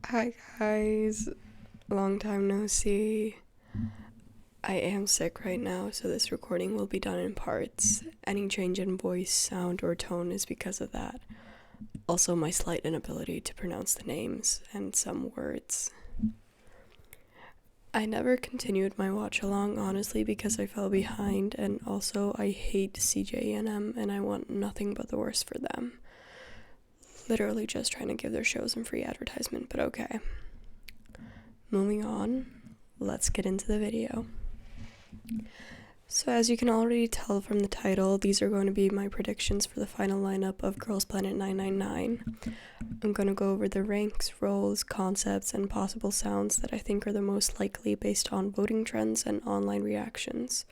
Hi guys, long time no see. I am sick right now, so this recording will be done in parts. Any change in voice, sound, or tone is because of that. Also, my slight inability to pronounce the names and some words. I never continued my watch along, honestly, because I fell behind, and also I hate CJNM and I want nothing but the worst for them. Literally just trying to give their show some free advertisement, but okay. Moving on, let's get into the video. So as you can already tell from the title, these are going to be my predictions for the final lineup of Girls Planet 999. I'm going to go over the ranks, roles, concepts, and possible sounds that I think are the most likely based on voting trends and online reactions.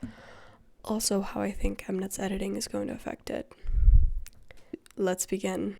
Also, how I think Mnet's editing is going to affect it. Let's begin.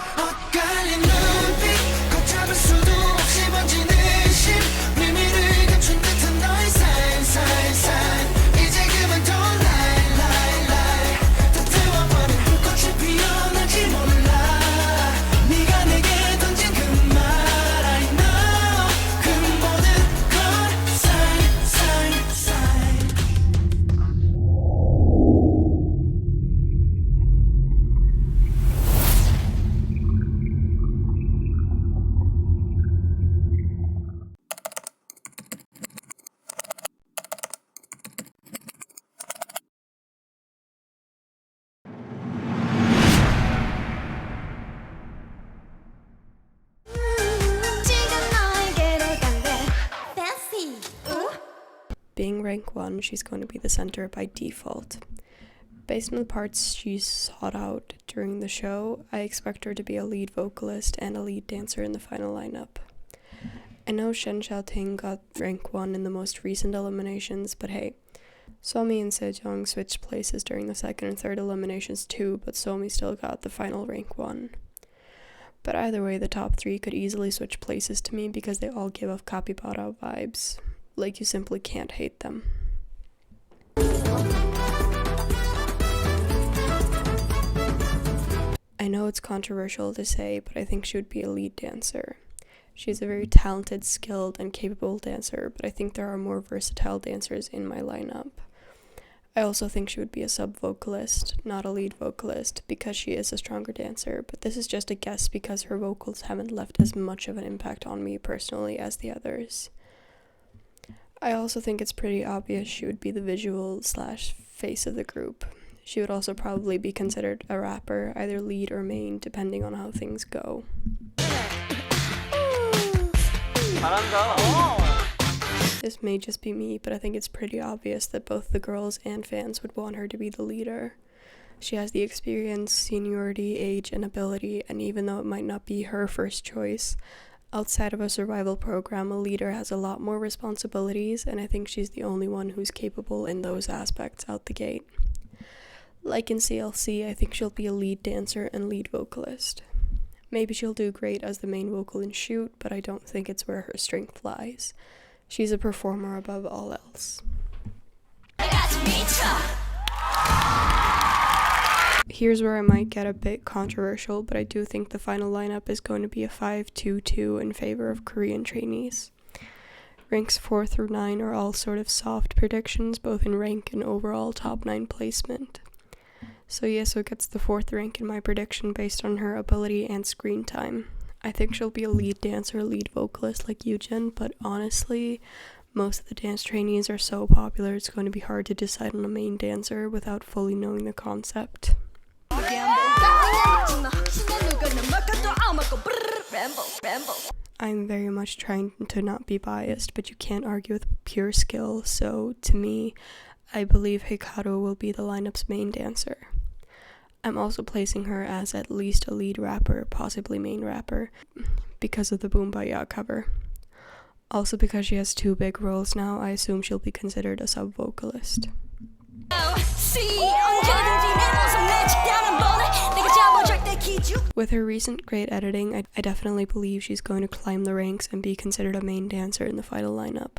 Being rank 1, she's going to be the center by default. Based on the parts she sought out during the show, I expect her to be a lead vocalist and a lead dancer in the final lineup. I know Shen Xiaoting got rank 1 in the most recent eliminations, but hey, Somi and Sejong switched places during the second and third eliminations too, but Somi still got the final rank 1. But either way, the top 3 could easily switch places to me because they all give off capybara vibes. Like, you simply can't hate them. I know it's controversial to say, but I think she would be a lead dancer. She's a very talented, skilled, and capable dancer, but I think there are more versatile dancers in my lineup. I also think she would be a sub-vocalist, not a lead vocalist, because she is a stronger dancer, but this is just a guess because her vocals haven't left as much of an impact on me personally as the others. I also think it's pretty obvious she would be the visual / face of the group. She would also probably be considered a rapper, either lead or main, depending on how things go. This may just be me, but I think it's pretty obvious that both the girls and fans would want her to be the leader. She has the experience, seniority, age, and ability, and even though it might not be her first choice, outside of a survival program, a leader has a lot more responsibilities, and I think she's the only one who's capable in those aspects out the gate. Like in CLC, I think she'll be a lead dancer and lead vocalist. Maybe she'll do great as the main vocal in Shoot, but I don't think it's where her strength lies. She's a performer above all else. Here's where I might get a bit controversial, but I do think the final lineup is going to be a 5-2-2 in favor of Korean trainees. Ranks 4 through 9 are all sort of soft predictions, both in rank and overall top 9 placement. So Yeso gets the 4th rank in my prediction based on her ability and screen time. I think she'll be a lead dancer, lead vocalist like Yujin, but honestly, most of the dance trainees are so popular it's going to be hard to decide on a main dancer without fully knowing the concept. I'm very much trying to not be biased, but you can't argue with pure skill, so to me, I believe Hikaru will be the lineup's main dancer. I'm also placing her as at least a lead rapper, possibly main rapper, because of the Boombayah cover. Also because she has 2 big roles now, I assume she'll be considered a sub-vocalist. With her recent great editing, I definitely believe she's going to climb the ranks and be considered a main dancer in the final lineup.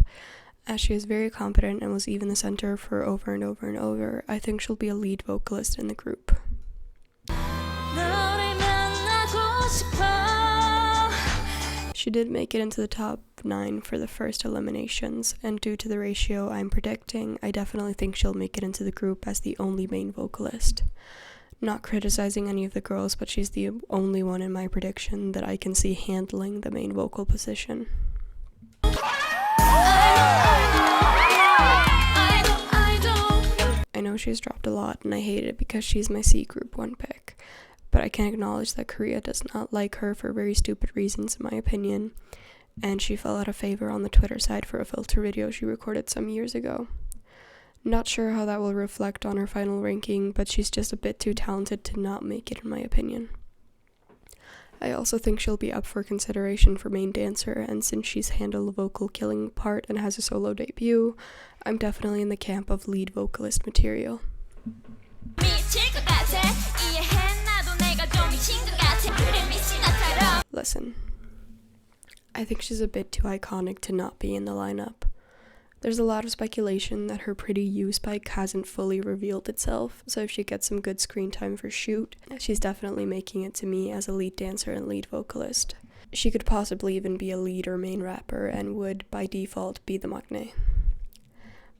As she is very competent and was even the center for over and over and over, I think she'll be a lead vocalist in the group. She did make it into the top 9 for the first eliminations, and due to the ratio I'm predicting, I definitely think she'll make it into the group as the only main vocalist. Not criticizing any of the girls, but she's the only one in my prediction that I can see handling the main vocal position. I know she's dropped a lot, and I hate it because she's my C Group 1 pick, but I can acknowledge that Korea does not like her for very stupid reasons in my opinion, and she fell out of favor on the Twitter side for a filter video she recorded some years ago. Not sure how that will reflect on her final ranking, but she's just a bit too talented to not make it in my opinion. I also think she'll be up for consideration for main dancer, and since she's handled the vocal killing part and has a solo debut, I'm definitely in the camp of lead vocalist material. Listen, I think she's a bit too iconic to not be in the lineup. There's a lot of speculation that her pretty U spike hasn't fully revealed itself, so if she gets some good screen time for shoot, she's definitely making it to me as a lead dancer and lead vocalist. She could possibly even be a lead or main rapper and would, by default, be the maknae.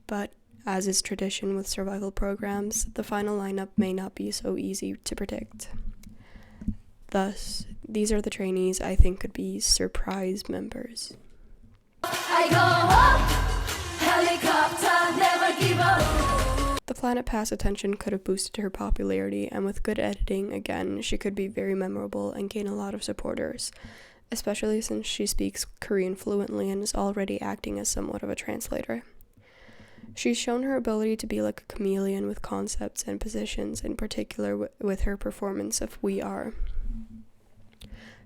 But, as is tradition with survival programs, the final lineup may not be so easy to predict. Thus, these are the trainees I think could be surprise members. I go up! Helicopter, never give up. The Planet Pass attention could have boosted her popularity, and with good editing, again, she could be very memorable and gain a lot of supporters, especially since she speaks Korean fluently and is already acting as somewhat of a translator. She's shown her ability to be like a chameleon with concepts and positions, in particular with her performance of We Are.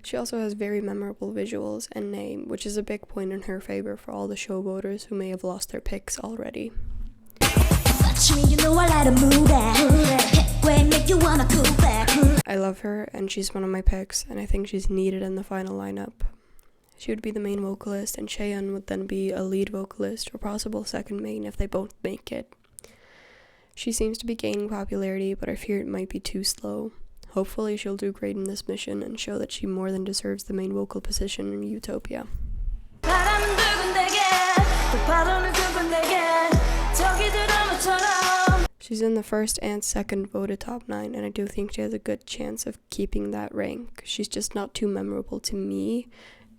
She also has very memorable visuals and name, which is a big point in her favor for all the show voters who may have lost their picks already. I love her, and she's one of my picks, and I think she's needed in the final lineup. She would be the main vocalist, and Chaeyeon would then be a lead vocalist or possible second main if they both make it. She seems to be gaining popularity, but I fear it might be too slow. Hopefully she'll do great in this mission and show that she more than deserves the main vocal position in Utopia. She's in the first and second voted top 9, and I do think she has a good chance of keeping that rank. She's just not too memorable to me,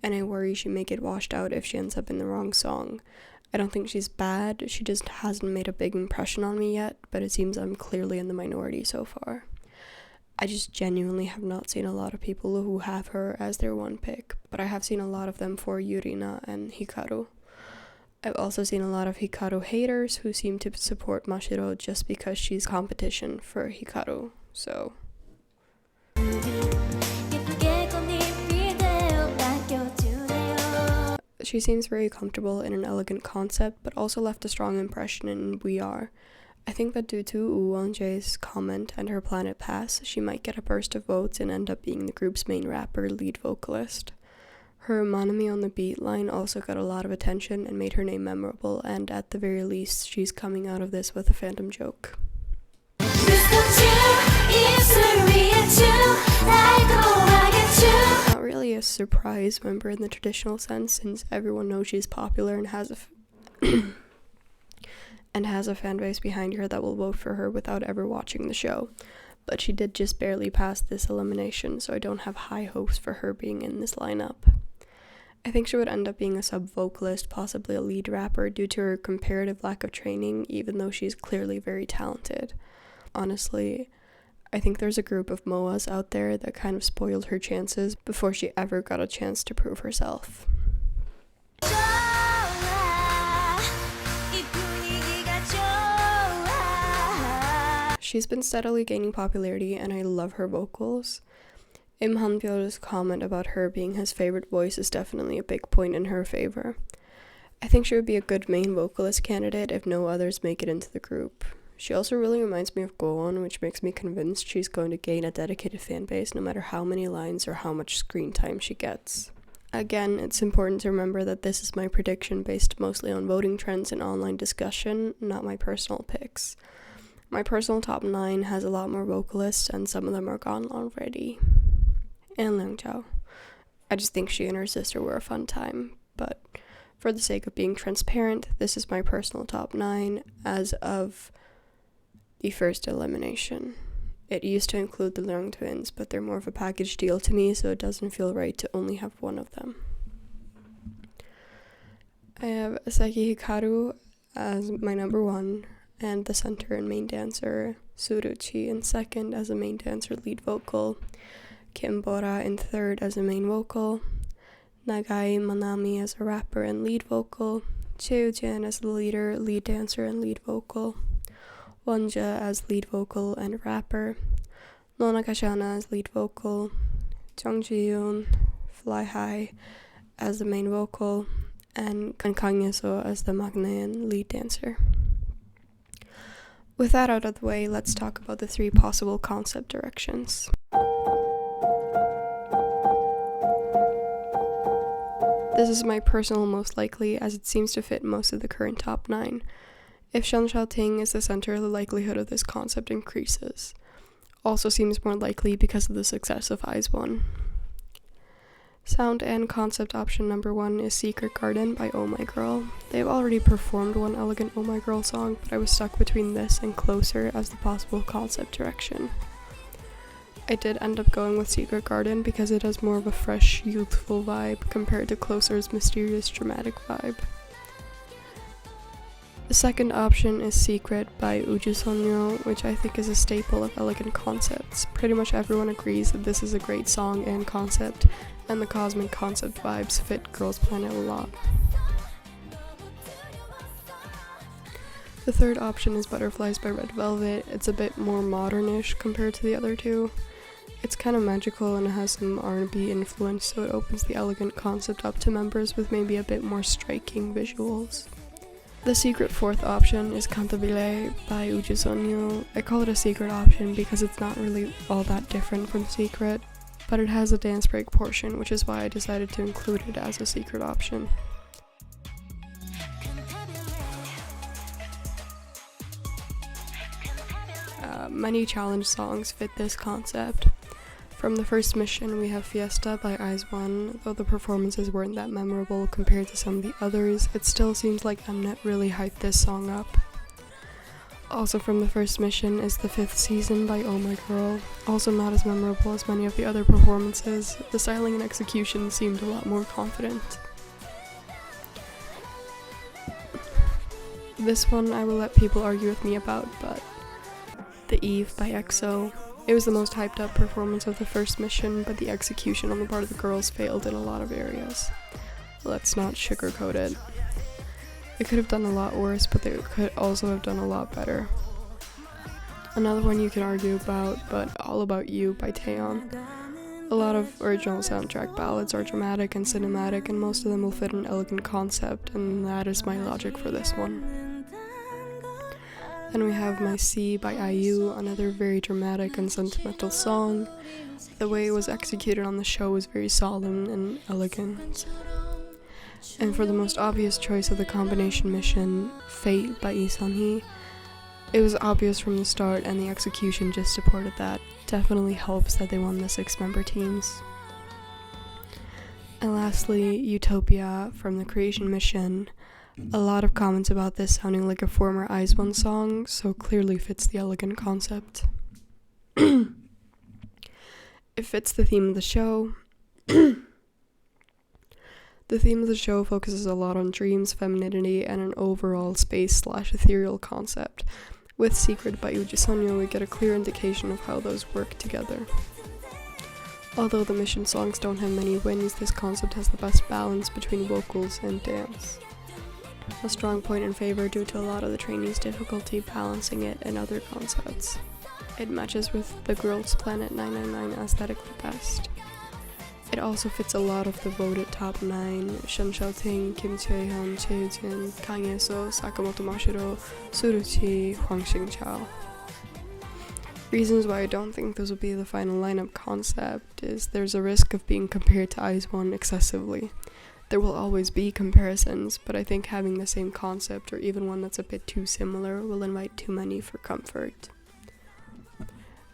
and I worry she may get washed out if she ends up in the wrong song. I don't think she's bad, she just hasn't made a big impression on me yet, but it seems I'm clearly in the minority so far. I just genuinely have not seen a lot of people who have her as their one pick, but I have seen a lot of them for Yurina and Hikaru. I've also seen a lot of Hikaru haters who seem to support Mashiro just because she's competition for Hikaru, so... She seems very comfortable in an elegant concept, but also left a strong impression in We Are. I think that due to Wonjae's comment and her Planet Pass, she might get a burst of votes and end up being the group's main rapper lead vocalist. Her Manami on the Beat line also got a lot of attention and made her name memorable, and at the very least, she's coming out of this with a fandom joke. Not really a surprise member in the traditional sense, since everyone knows she's popular and has a fan base behind her that will vote for her without ever watching the show. But she did just barely pass this elimination, so I don't have high hopes for her being in this lineup. I think she would end up being a sub-vocalist, possibly a lead rapper, due to her comparative lack of training, even though she's clearly very talented. Honestly, I think there's a group of MOAs out there that kind of spoiled her chances before she ever got a chance to prove herself. She's been steadily gaining popularity, and I love her vocals. Im Hanbyeol's comment about her being his favorite voice is definitely a big point in her favor. I think she would be a good main vocalist candidate if no others make it into the group. She also really reminds me of Go-On, which makes me convinced she's going to gain a dedicated fan base no matter how many lines or how much screen time she gets. Again, it's important to remember that this is my prediction based mostly on voting trends and online discussion, not my personal picks. My personal top 9 has a lot more vocalists, and some of them are gone already. And Leungchao. I just think she and her sister were a fun time, but for the sake of being transparent, this is my personal top 9 as of the first elimination. It used to include the Leung twins, but they're more of a package deal to me, so it doesn't feel right to only have one of them. I have Asaki Hikaru as my number 1, and the center and main dancer, Suruchi in second as a main dancer lead vocal, Kim Bora in third as a main vocal, Nagai Manami as a rapper and lead vocal, Cheo-jin as the leader, lead dancer and lead vocal, Wonja as lead vocal and rapper, Nona Kashana as lead vocal, Jung Ji-yoon, Fly High as the main vocal, and Kang Ye-so as the maknae and lead dancer. With that out of the way, let's talk about the 3 possible concept directions. This is my personal most likely, as it seems to fit most of the current top 9. If Shan Xiaoting is the center, the likelihood of this concept increases. Also seems more likely because of the success of IZ*ONE. Sound and concept option number 1 is Secret Garden by Oh My Girl. They've already performed one elegant Oh My Girl song, but I was stuck between this and Closer as the possible concept direction. I did end up going with Secret Garden because it has more of a fresh, youthful vibe compared to Closer's mysterious, dramatic vibe. The second option is Secret by Uju Sonyo, which I think is a staple of elegant concepts. Pretty much everyone agrees that this is a great song and concept, and the cosmic concept vibes fit Girls Planet a lot. The third option is Butterflies by Red Velvet. It's a bit more modernish compared to the other 2. It's kind of magical and it has some R&B influence, so it opens the elegant concept up to members with maybe a bit more striking visuals. The secret fourth option is Cantabile by Uju Sonyo. I call it a secret option because it's not really all that different from Secret, but it has a dance break portion, which is why I decided to include it as a secret option. Many challenge songs fit this concept. From the first mission, we have Fiesta by IZ*ONE. Though the performances weren't that memorable compared to some of the others, it still seems like Mnet really hyped this song up. Also from the first mission is The Fifth Season by Oh My Girl. Also not as memorable as many of the other performances. The styling and execution seemed a lot more confident. This one I will let people argue with me about, but The Eve by EXO. It was the most hyped up performance of the first mission, but the execution on the part of the girls failed in a lot of areas. Let's not sugarcoat it. They could have done a lot worse, but they could also have done a lot better. Another one you can argue about, but All About You by Taeyeon. A lot of original soundtrack ballads are dramatic and cinematic, and most of them will fit an elegant concept, and that is my logic for this one. Then we have My Sea by IU, another very dramatic and sentimental song. The way it was executed on the show was very solemn and elegant. And for the most obvious choice of the combination mission, Fate by Lee Sun-hee. It was obvious from the start and the execution just supported that. Definitely helps that they won the 6-member teams. And lastly, Utopia from the creation mission. A lot of comments about this sounding like a former IZ*ONE song, so clearly fits the elegant concept. It fits the theme of the show. The theme of the show focuses a lot on dreams, femininity, and an overall space/ethereal concept. With Secret by Uju Sonyo, we get a clear indication of how those work together. Although the mission songs don't have many wins, this concept has the best balance between vocals and dance. A strong point in favor due to a lot of the trainees' difficulty balancing it and other concepts. It matches with the Girls Planet 999 aesthetic the best. It also fits a lot of the voted top 9, Shan Xiaoting, Kim Chae-hyun, Choi-jin, Kang Ye-so, Sakamoto Mashiro, Suruchi, Hwang Xingqiao. Reasons why I don't think this will be the final lineup concept is there's a risk of being compared to IZ*ONE excessively. There will always be comparisons, but I think having the same concept or even one that's a bit too similar will invite too many for comfort.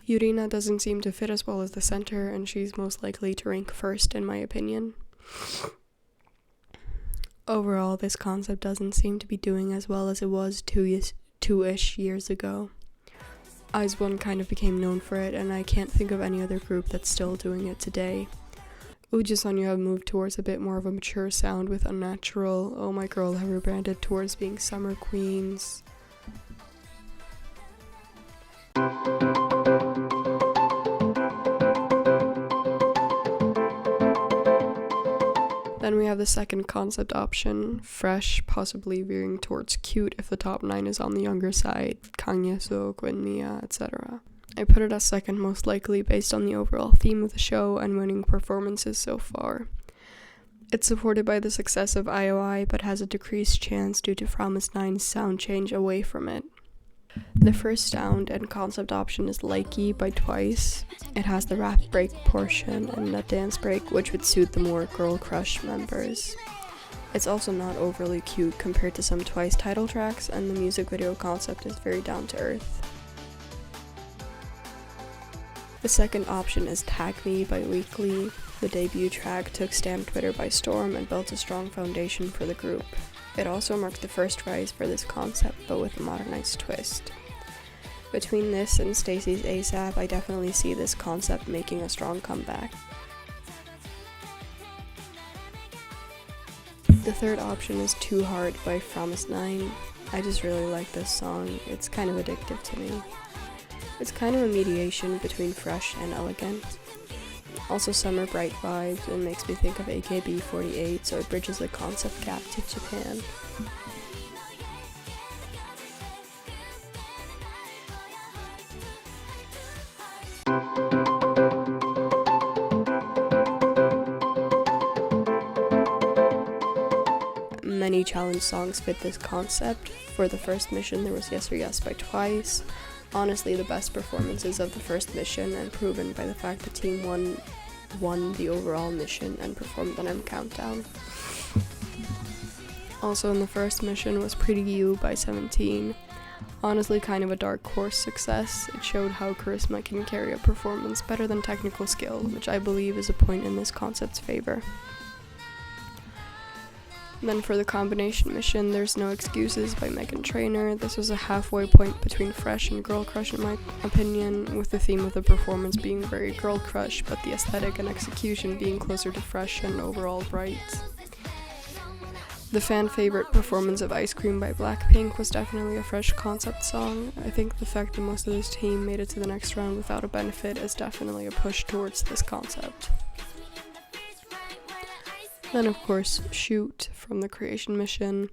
Yurina doesn't seem to fit as well as the center, and she's most likely to rank first in my opinion. Overall, this concept doesn't seem to be doing as well as it was two-ish years ago. IZ*ONE kind of became known for it, and I can't think of any other group that's still doing it today. Ujisonyu have moved towards a bit more of a mature sound with Unnatural. Oh My Girl have rebranded towards being summer queens. Then we have the second concept option, Fresh, possibly veering towards cute if the top 9 is on the younger side, Kangyeso, Gwenmia, etc. I put it as second most likely based on the overall theme of the show and winning performances so far. It's supported by the success of IOI, but has a decreased chance due to Promise 9's sound change away from it. The first sound and concept option is Likey by Twice. It has the rap break portion and a dance break, which would suit the more girl crush members. It's also not overly cute compared to some Twice title tracks, and the music video concept is very down to earth. The second option is Tag Me by Weekly. The debut track took Stan Twitter by storm and built a strong foundation for the group. It also marked the first rise for this concept, but with a modernized twist. Between this and Stacy's ASAP, I definitely see this concept making a strong comeback. The third option is Too Hard by Promise 9. I just really like this song. It's kind of addictive to me. It's kind of a mediation between fresh and elegant. Also summer bright vibes, and makes me think of AKB48, so it bridges the concept gap to Japan. Many challenge songs fit this concept. For the first mission, there was Yes or Yes by Twice. Honestly, the best performances of the first mission, and proven by the fact the team won the overall mission and performed the M Countdown. Also in the first mission was Pretty You by 17. Honestly, kind of a dark horse success. It showed how charisma can carry a performance better than technical skill, which I believe is a point in this concept's favor. Then for the combination mission, There's No Excuses by Meghan Trainor. This was a halfway point between Fresh and Girl Crush in my opinion, with the theme of the performance being very Girl Crush, but the aesthetic and execution being closer to Fresh and overall bright. The fan favorite performance of Ice Cream by Blackpink was definitely a Fresh concept song. I think the fact that most of this team made it to the next round without a benefit is definitely a push towards this concept. Then of course, Shoot from the creation mission.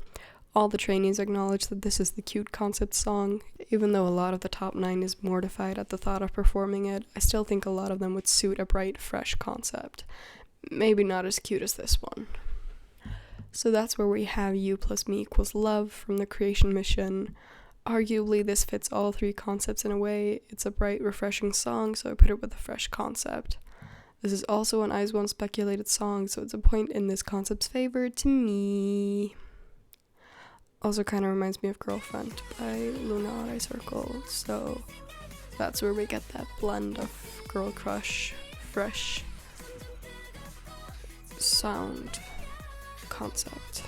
All the trainees acknowledge that this is the cute concept song. Even though a lot of the top 9 is mortified at the thought of performing it, I still think a lot of them would suit a bright, fresh concept. Maybe not as cute as this one. So that's where we have You Plus Me Equals Love from the creation mission. Arguably this fits all 3 concepts in a way. It's a bright, refreshing song, so I put it with a fresh concept. This is also an IZ*ONE speculated song, so it's a point in this concept's favor to me. Also kind of reminds me of Girlfriend by Luna Rai Circle, so that's where we get that blend of girl crush, fresh sound concept.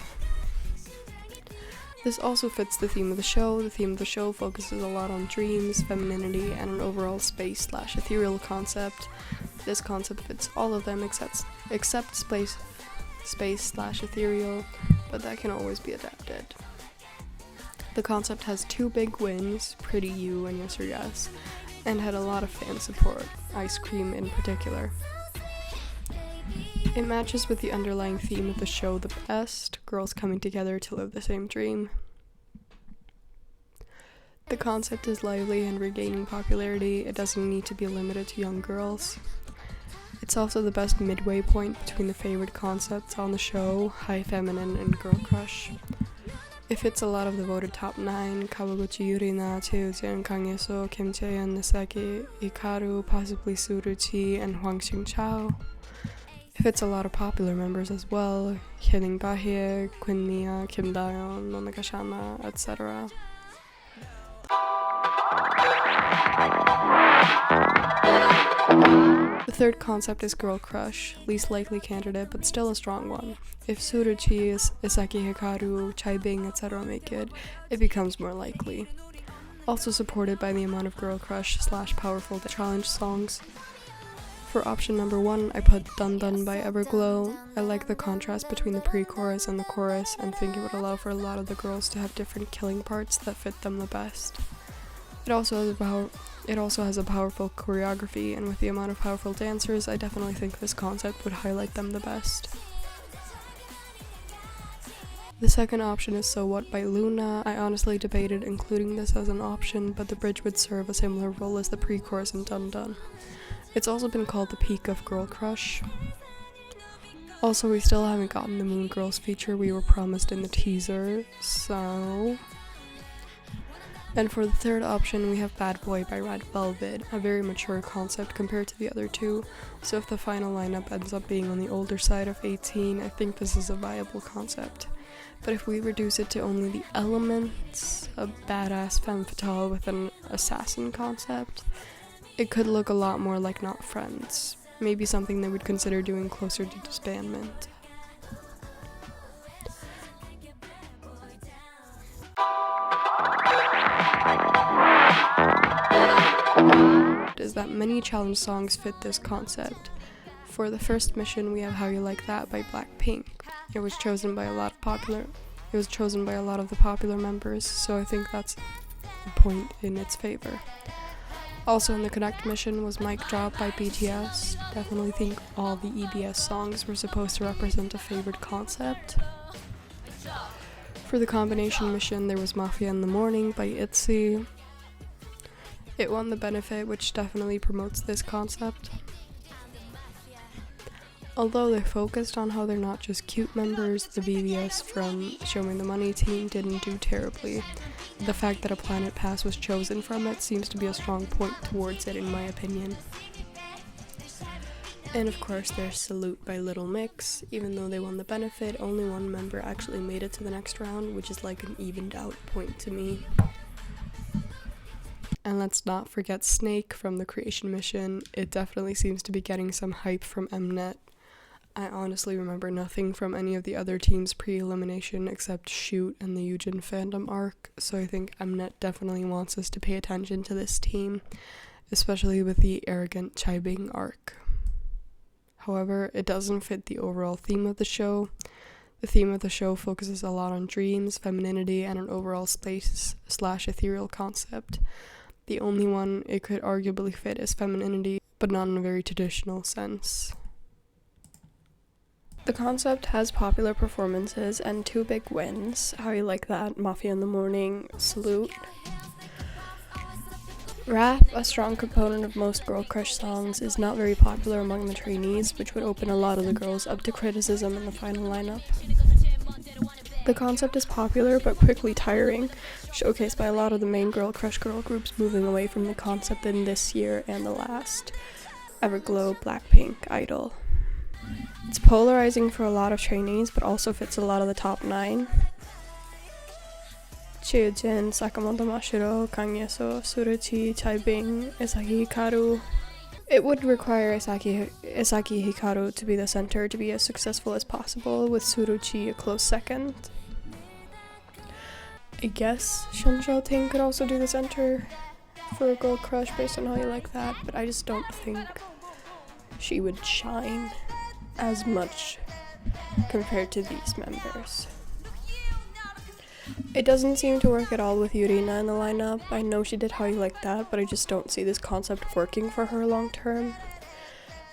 This also fits the theme of the show. The theme of the show focuses a lot on dreams, femininity, and an overall space/ethereal concept. This concept fits all of them except space/ethereal, but that can always be adapted. The concept has 2 big wins, Pretty You and Yes or Yes, and had a lot of fan support, Ice Cream in particular. It matches with the underlying theme of the show the best, girls coming together to live the same dream. The concept is lively and regaining popularity. It doesn't need to be limited to young girls. It's also the best midway point between the favorite concepts on the show, high feminine and girl crush. It fits a lot of the voted top 9, Kawaguchi Yurina, Cheojian, Kangyeso, Kim Chaeyeon, Nisaki, Hikaru, possibly Suruchi, and Hwang Xingchao. It fits a lot of popular members as well, Hyening Bahie, Gwenmia, Kim Daeon, Monaka Shana, etc. The third concept is girl crush, least likely candidate but still a strong one. If Suruchi, Isaki Hikaru, Chaibing, etc. make it becomes more likely. Also supported by the amount of girl crush / powerful challenge songs. For option number 1, I put Dun Dun by Everglow. I like the contrast between the pre-chorus and the chorus and think it would allow for a lot of the girls to have different killing parts that fit them the best. It also has a powerful choreography, and with the amount of powerful dancers, I definitely think this concept would highlight them the best. The second option is So What by Luna. I honestly debated including this as an option, but the bridge would serve a similar role as the pre-chorus in Dun Dun. It's also been called the peak of girl crush. Also, we still haven't gotten the Moon Girls feature we were promised in the teaser, so... And for the third option, we have Bad Boy by Red Velvet, a very mature concept compared to the other two, so if the final lineup ends up being on the older side of 18, I think this is a viable concept. But if we reduce it to only the elements, a badass femme fatale with an assassin concept, it could look a lot more like Not Friends, maybe something they would consider doing closer to disbandment. Is that many challenge songs fit this concept. For the first mission, we have How You Like That by Blackpink. It was chosen by a lot of the popular members, so I think that's a point in its favor. Also in the Connect mission was Mic Drop by BTS. Definitely think all the EBS songs were supposed to represent a favored concept. For the combination mission, there was Mafia in the Morning by ITZY. It won the benefit, which definitely promotes this concept. Although they focused on how they're not just cute members, the BBS from Show Me the Money team didn't do terribly. The fact that a Planet Pass was chosen from it seems to be a strong point towards it in my opinion. And of course there's Salute by Little Mix. Even though they won the benefit, only one member actually made it to the next round, which is like an evened out point to me. And let's not forget Snake from the Creation mission. It definitely seems to be getting some hype from Mnet. I honestly remember nothing from any of the other teams pre-elimination except Shoot and the Eugen fandom arc, so I think Mnet definitely wants us to pay attention to this team, especially with the arrogant Chaibing arc. However, it doesn't fit the overall theme of the show. The theme of the show focuses a lot on dreams, femininity, and an overall space/ethereal concept. The only one it could arguably fit is femininity, but not in a very traditional sense. The concept has popular performances and 2 big wins. How You Like That, Mafia in the Morning, Salute. Rap, a strong component of most girl crush songs, is not very popular among the trainees, which would open a lot of the girls up to criticism in the final lineup. The concept is popular but quickly tiring, showcased by a lot of the main girl crush girl groups moving away from the concept in this year and the last. Everglow, Blackpink, Idol. It's polarizing for a lot of trainees but also fits a lot of the top 9. Chiujin, Sakamoto Mashiro, Kang Yeso, Suruchi, Chaibing, Isaki Hikaru. It would require Isaki Hikaru to be the center to be as successful as possible, with Suruchi a close second. I guess Shen Xiaoting could also do the center for a girl crush based on How You Like That, but I just don't think she would shine as much compared to these members. It doesn't seem to work at all with Yurina in the lineup. I know she did How You Like That, but I just don't see this concept working for her long term.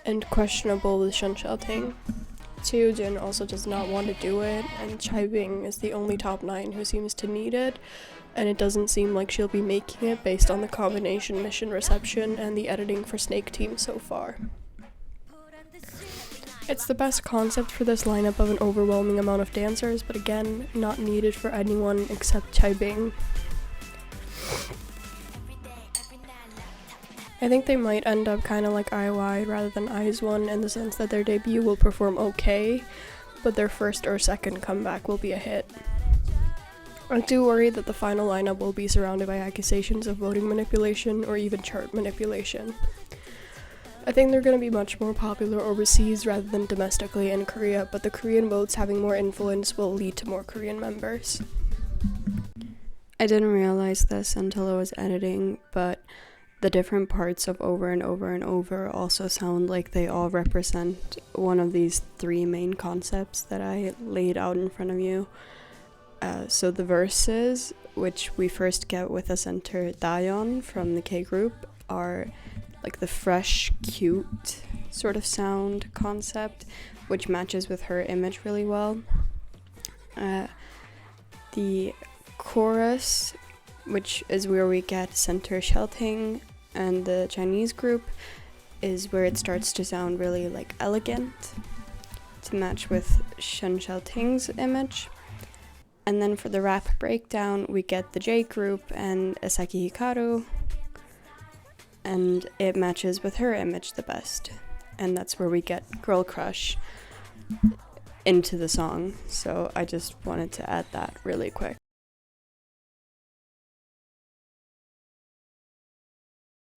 And questionable with Shen Xiaoting. Chiujin also does not want to do it, and Chaibing is the only top 9 who seems to need it, and it doesn't seem like she'll be making it based on the combination mission reception and the editing for Snake Team so far. It's the best concept for this lineup of an overwhelming amount of dancers, but again, not needed for anyone except Chaibing. I think they might end up kind of like IOI rather than IZ*ONE in the sense that their debut will perform okay, but their first or second comeback will be a hit. I do worry that the final lineup will be surrounded by accusations of voting manipulation or even chart manipulation. I think they're going to be much more popular overseas rather than domestically in Korea, but the Korean votes having more influence will lead to more Korean members. I didn't realize this until I was editing, but the different parts of Over and Over and Over also sound like they all represent one of these three main concepts that I laid out in front of you. So the verses, which we first get with the center Dayeon from the K group, are like the fresh, cute sort of sound concept, which matches with her image really well. The chorus, which is where we get center Shelting, and the Chinese group is where it starts to sound really like elegant to match with Shen Shelting's image. And then for the rap breakdown, we get the J group and Asaki Hikaru, and it matches with her image the best. And that's where we get Girl Crush into the song. So I just wanted to add that really quick.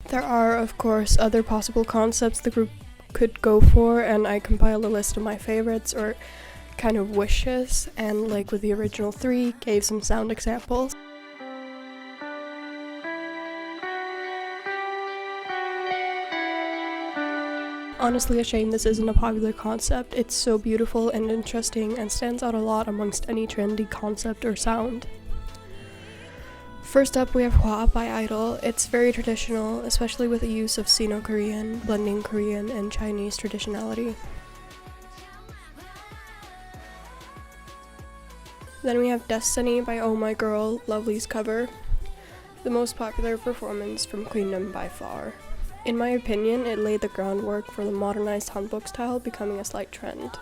There are, of course, other possible concepts the group could go for, and I compiled a list of my favorites or kind of wishes, and like with the original three, gave some sound examples. Honestly, a shame this isn't a popular concept. It's so beautiful and interesting and stands out a lot amongst any trendy concept or sound. First up, we have Hwa by Idol. It's very traditional, especially with the use of Sino-Korean, blending Korean and Chinese traditionality. Then we have Destiny by Oh My Girl, Lovely's cover. The most popular performance from Queendom by far. In my opinion, it laid the groundwork for the modernized hanbok style becoming a slight trend.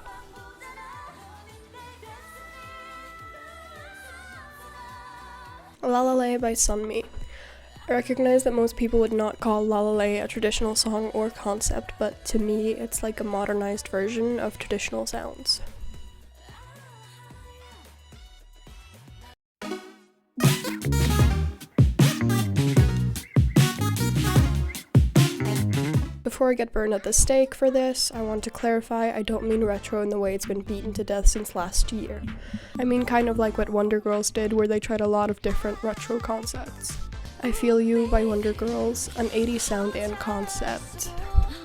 La La Lay by Sunmi. I recognize that most people would not call La La Lay a traditional song or concept, but to me, it's like a modernized version of traditional sounds. Before I get burned at the stake for this, I want to clarify I don't mean retro in the way it's been beaten to death since last year. I mean kind of like what Wonder Girls did, where they tried a lot of different retro concepts. I Feel You by Wonder Girls, an 80s sound and concept.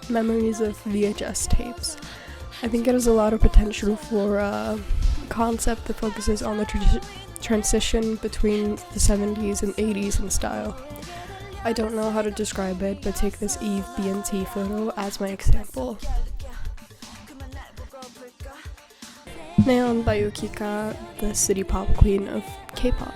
Memories of VHS tapes. I think it has a lot of potential for a concept that focuses on the transition between the 70s and 80s in style. I don't know how to describe it, but take this Eve BNT photo as my example. Neon by Yukika, the city pop queen of K-pop.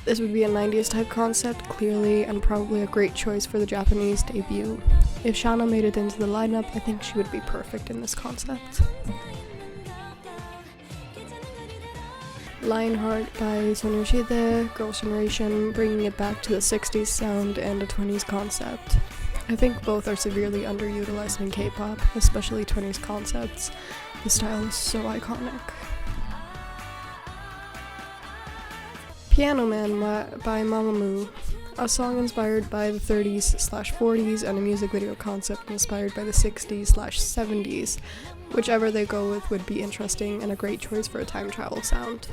This would be a 90s type concept, clearly, and probably a great choice for the Japanese debut. If Shana made it into the lineup, I think she would be perfect in this concept. Lionheart by Sonushide, Girls' Generation, bringing it back to the 60s sound and a 20s concept. I think both are severely underutilized in K-pop, especially 20s concepts. The style is so iconic. Piano Man by Mamamoo, a song inspired by the 30s/40s and a music video concept inspired by the 60s/70s. Whichever they go with would be interesting and a great choice for a time travel sound.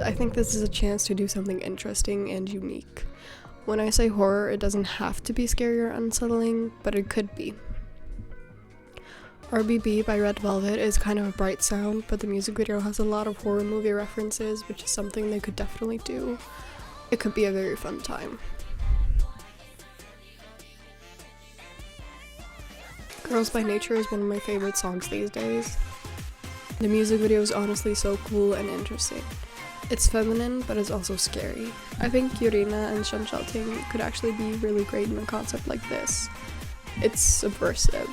I think this is a chance to do something interesting and unique. When I say horror, it doesn't have to be scary or unsettling, but it could be. RBB by Red Velvet is kind of a bright sound, but the music video has a lot of horror movie references, which is something they could definitely do. It could be a very fun time. Girls by Nature is one of my favorite songs these days. The music video is honestly so cool and interesting. It's feminine, but it's also scary. I think Yurina and Shen Shelting could actually be really great in a concept like this. It's subversive.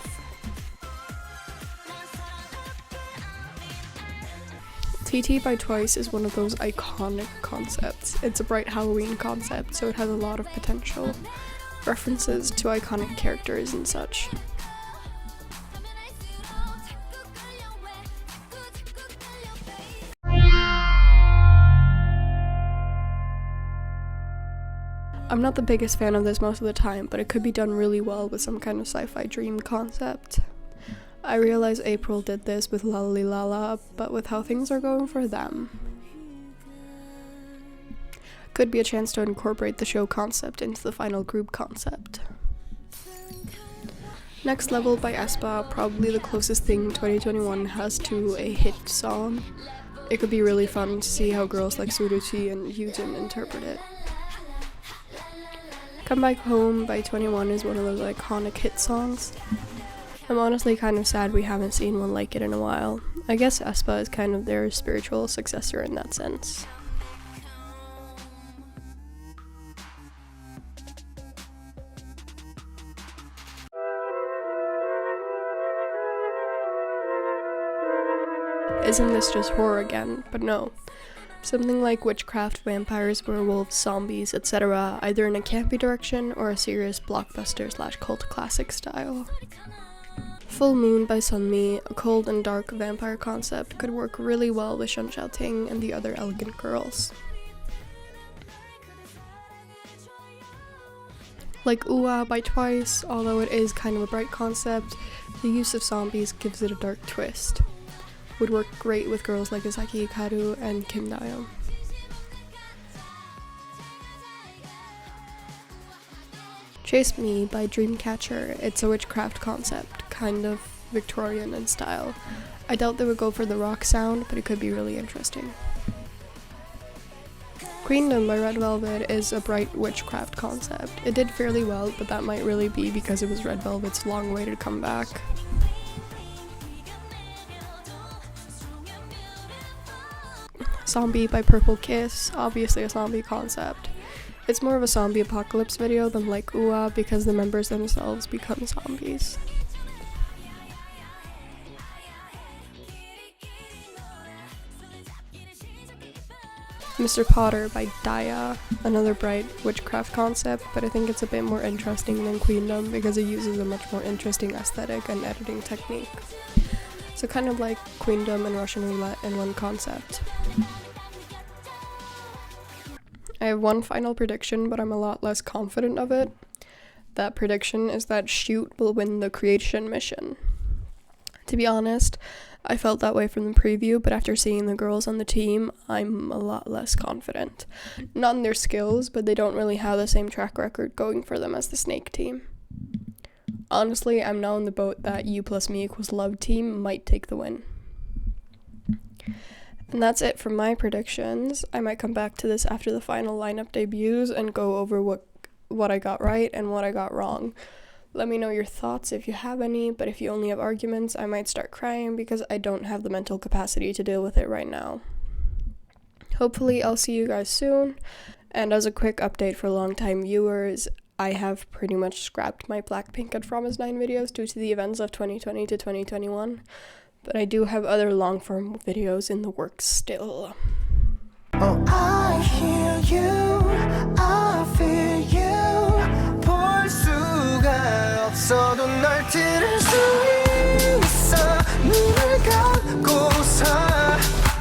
TT by Twice is one of those iconic concepts. It's a bright Halloween concept, so it has a lot of potential. references to iconic characters and such. I'm not the biggest fan of this most of the time, but it could be done really well with some kind of sci-fi dream concept. I realize April did this with Lalali Lala, but with how things are going for them, could be a chance to incorporate the show concept into the final group concept. Next Level by aespa, probably the closest thing 2021 has to a hit song. It could be really fun to see how girls like Suruchi and Hyujin interpret it. Come Back Home by 21 is one of those iconic hit songs. I'm honestly kind of sad we haven't seen one like it in a while. I guess aespa is kind of their spiritual successor in that sense. Isn't this just horror again? But no. Something like witchcraft, vampires, werewolves, zombies, etc., either in a campy direction or a serious blockbuster/cult classic style. Full Moon by Sunmi, a cold and dark vampire concept, could work really well with Shen Xiaoting and the other elegant girls. Like Ua by Twice, although it is kind of a bright concept, the use of zombies gives it a dark twist. Would work great with girls like Asaki Hikaru and Kim Daeum. Chase Me by Dreamcatcher, it's a witchcraft concept, kind of Victorian in style. I doubt they would go for the rock sound, but it could be really interesting. Queendom by Red Velvet is a bright witchcraft concept. It did fairly well, but that might really be because it was Red Velvet's long-awaited comeback. Zombie by Purple Kiss, obviously a zombie concept. It's more of a zombie apocalypse video than like Ua because the members themselves become zombies. Mr. Potter by Daya, another bright witchcraft concept, but I think it's a bit more interesting than Queendom because it uses a much more interesting aesthetic and editing technique. So kind of like Queendom and Russian Roulette in one concept. I have one final prediction, but I'm a lot less confident of it. That prediction is that Shoot will win the creation mission. To be honest, I felt that way from the preview, but after seeing the girls on the team, I'm a lot less confident. Not in their skills, but they don't really have the same track record going for them as the Snake team. Honestly, I'm now in the boat that U+Me=Love team might take the win. And that's it for my predictions. I might come back to this after the final lineup debuts and go over what I got right and what I got wrong. Let me know your thoughts if you have any, but if you only have arguments, I might start crying because I don't have the mental capacity to deal with it right now. Hopefully, I'll see you guys soon. And as a quick update for longtime viewers, I have pretty much scrapped my Blackpink and Promise 9 videos due to the events of 2020 to 2021. But I do have other long-form videos in the works still. Oh, I hear you, I feel you. 볼 수가 없어도 널 들을 수 있어. 눈을 감고서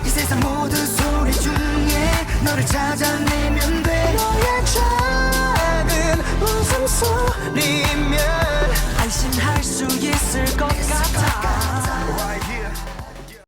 이 세상 모든 소리 중에 너를 찾아내면 돼. 너의 작은 웃음소리